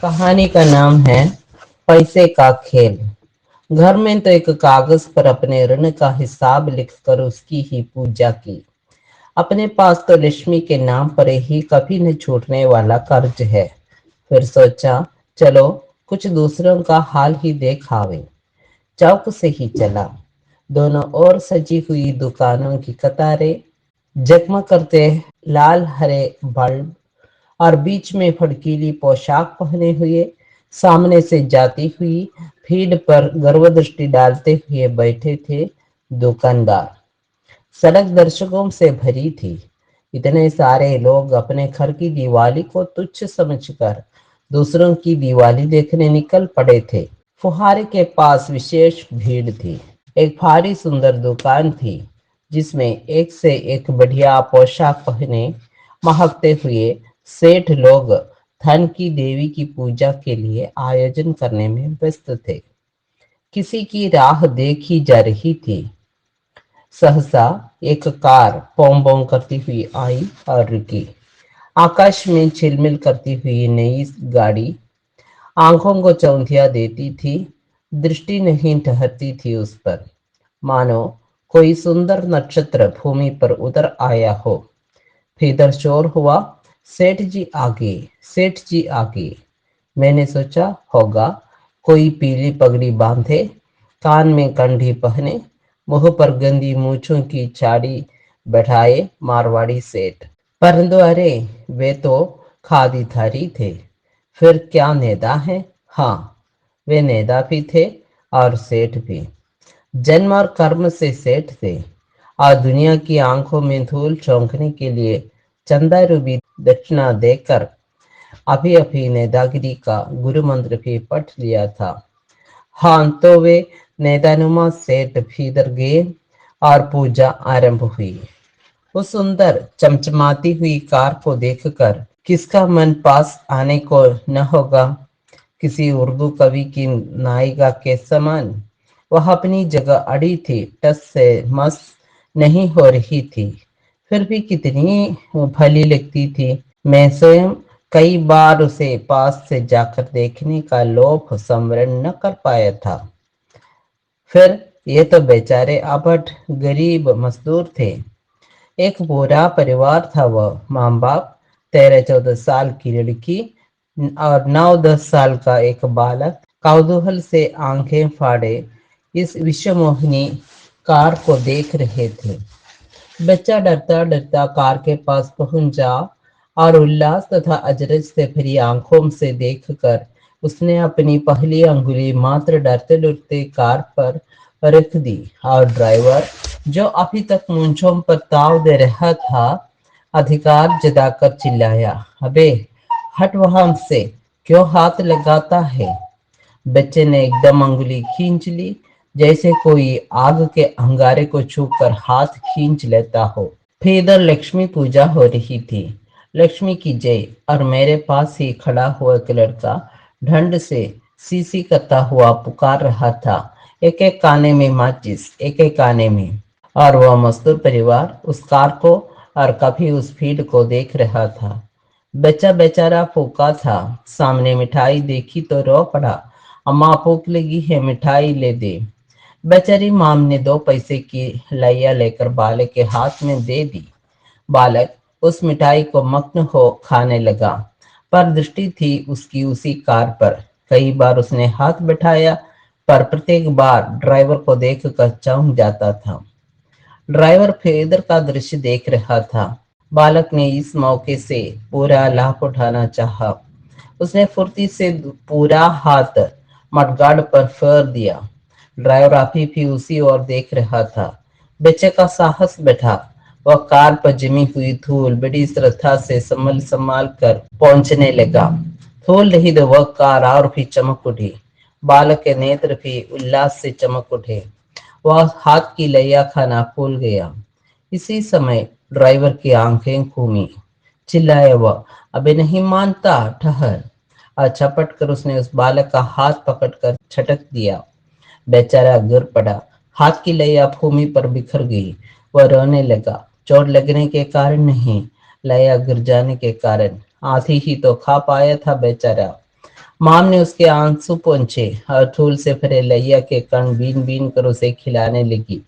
कहानी का नाम है पैसे का खेल। घर में तो एक कागज पर अपने ऋण का हिसाब लिखकर उसकी ही पूजा की। अपने पास तो लक्ष्मी के नाम पर ही कभी न छूटने वाला कर्ज है। फिर सोचा, चलो कुछ दूसरों का हाल ही देख आवे। चौक से ही चला। दोनों ओर सजी हुई दुकानों की कतारें, जगमग करते लाल हरे बल्ब और बीच में भड़कीली पोशाक पहने हुए सामने से जाती हुई भीड़ पर गर्व दृष्टि डालते हुए बैठे थे दुकानदार। सड़क दर्शकों से भरी थी। इतने सारे लोग अपने घर की दिवाली को तुच्छ समझकर दूसरों की दिवाली देखने निकल पड़े थे। फुहारे के पास विशेष भीड़ थी। एक भारी सुंदर दुकान थी जिसमें एक से एक बढ़िया पोशाक पहने महकते हुए सेठ लोग धन की देवी की पूजा के लिए आयोजन करने में व्यस्त थे। किसी की राह देखी जा रही थी। सहसा एक कार पों पों करती हुई आई और रुकी। आकाश में झिलमिल करती हुई नई गाड़ी आंखों को चौंधिया देती थी। दृष्टि नहीं ठहरती थी उस पर, मानो कोई सुंदर नक्षत्र भूमि पर उतर आया हो। भीतर शोर हुआ, सेठ जी आगे, सेठ जी आगे। मैंने सोचा होगा कोई पीली पगड़ी बांधे, कान में कंठी पहने, मुंह पर गंदी मूछों की छाड़ी बैठाए मारवाड़ी सेठ। परंतु अरे, वे तो खादीधारी थे। फिर क्या नेदा है? हाँ, वे नेदा भी थे और सेठ भी। जन्म और कर्म से सेठ थे और दुनिया की आंखों में धूल झोंकने के लिए चंदा रूबी दक्षिणा देकर अभी अभी नेदागिरी का गुरु मंत्र भी पढ़ लिया था। हाँ, तो वे नेदानुमा सेठ भीतर गए और पूजा आरंभ हुई। उस सुंदर चमचमाती हुई कार को देखकर किसका मन पास आने को न होगा। किसी उर्दू कवि की नायिका के समान वह अपनी जगह अड़ी थी, टस से मस नहीं हो रही थी। फिर भी कितनी भली लगती थी। मैं स्वयं कई बार उसे पास से जाकर देखने का लोभ संवरण न कर पाया था। फिर ये तो बेचारे आबट गरीब मजदूर थे। एक पूरा परिवार था। वह माँ बाप, 13-14 साल की लड़की और 9-10 साल का एक बालक कौतूहल से आंखें फाड़े इस विश्वमोहिनी कार को देख रहे थे। बच्चा डरता डरता कार के पास पहुंचा और उल्लास तथा अजरज से भरी आंखों से देखकर उसने अपनी पहली अंगुली मात्र डरते डरते कार पर रख दी और ड्राइवर, जो अभी तक मूंछों पर ताव दे रहा था, अधिकार जताकर चिल्लाया, अबे हट वहां से, क्यों हाथ लगाता है? बच्चे ने एकदम अंगुली खींच ली, जैसे कोई आग के अंगारे को छूकर हाथ खींच लेता हो। फिर इधर लक्ष्मी पूजा हो रही थी। लक्ष्मी की जय। और मेरे पास ही खड़ा हुआ एक लड़का ढंड से सीसी करता हुआ पुकार रहा था, एक एक काने में माचिस, एक एक काने में। और वह मजदूर परिवार उस कार को और कभी उस भीड़ को देख रहा था। बच्चा बेचारा फूका था। सामने मिठाई देखी तो रो पड़ा, अम्मा भूख लगी है, मिठाई ले दे। बेचारी माम ने 2 पैसे की लैया लेकर बालक के हाथ में दे दी। बालक उस मिठाई को मग्न हो खाने लगा, पर दृष्टि थी उसकी उसी कार पर। कई बार उसने हाथ बैठाया, पर प्रत्येक बार ड्राइवर को देखकर चौंक जाता था। ड्राइवर फिर इधर का दृश्य देख रहा था। बालक ने इस मौके से पूरा लाभ उठाना चाहा। उसने फुर्ती से पूरा हाथ मडगार्ड पर फेर दिया। ड्राइवर अभी भी उसी ओर देख रहा था। बच्चे का साहस बैठा। वह कार पर जमी हुई धूल बड़ी श्रद्धा से संभल संभाल कर पहुंचने लगा। धूल रही तो वह कार और भी चमक उठी। बालक के नेत्र भी उल्लास से चमक उठे। वह हाथ की लैया खाना भूल गया। इसी समय ड्राइवर की आंखें घूमी। चिल्लाया वह, अबे नहीं मानता, ठहर। और झपट कर उसने उस बालक का हाथ पकड़कर छटक दिया। बेचारा गिर पड़ा। हाथ की लैया भूमि पर बिखर गई। वह रोने लगा। चोट लगने के कारण नहीं, लैया गिर जाने के कारण। आधी ही तो खा पाया था बेचारा। माम ने उसके आंसू पोंछे और धूल से भरे लैया के कण बीन बीन कर उसे खिलाने लगी।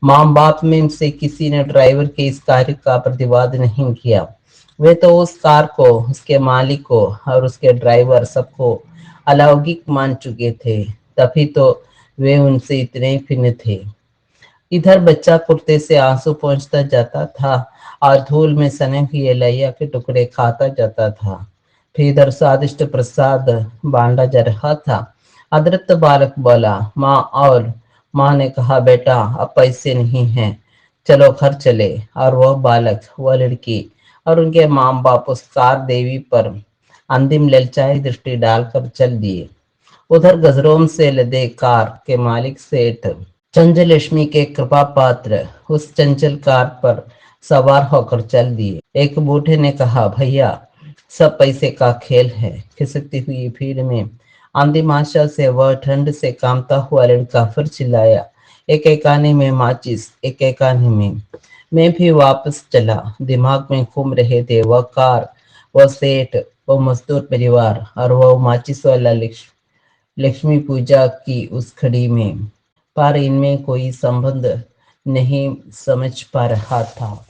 माम बाप में से किसी ने ड्राइवर के इस कार्य का प्रतिवाद नहीं किया। वे तो उस कार को, उसके मालिक को और उसके ड्राइवर सबको अलौकिक मान चुके थे, तभी तो वे उनसे इतने भिन्न थे। इधर बच्चा कुर्ते से आंसू पहुंचता जाता था और धूल में सने हुए लैया के टुकड़े खाता जाता था। फिर इधर स्वादिष्ट प्रसाद बांटा जा रहा था। अदृप्त बालक बोला, माँ, और माँ ने कहा, बेटा अब पैसे नहीं हैं, चलो घर चले। और वह बालक, वह लड़की और उनके माँ बाप उस कार देवी पर अंतिम ललचाई दृष्टि डालकर चल दिए। उधर गजरोम से लदे कार के मालिक सेठ चंद्रलक्ष्मी के कृपा पात्र उस चंचल कार पर सवार होकर चल दिए। एक बूढ़े ने कहा, भैया सब पैसे का खेल है। खिसकती हुई भीड़ में अंतिम आशा से वह ठंड से कांपता हुआ लड़का फिर चिल्लाया, एक एक आने में माचिस, एक एक आने में। मैं भी वापस चला। दिमाग में घूम रहे थे वह कार, वह सेठ, वह मजदूर परिवार और वह माचिस वाला लक्ष्मी पूजा की उस घड़ी में, पर इनमें कोई संबंध नहीं समझ पा रहा था।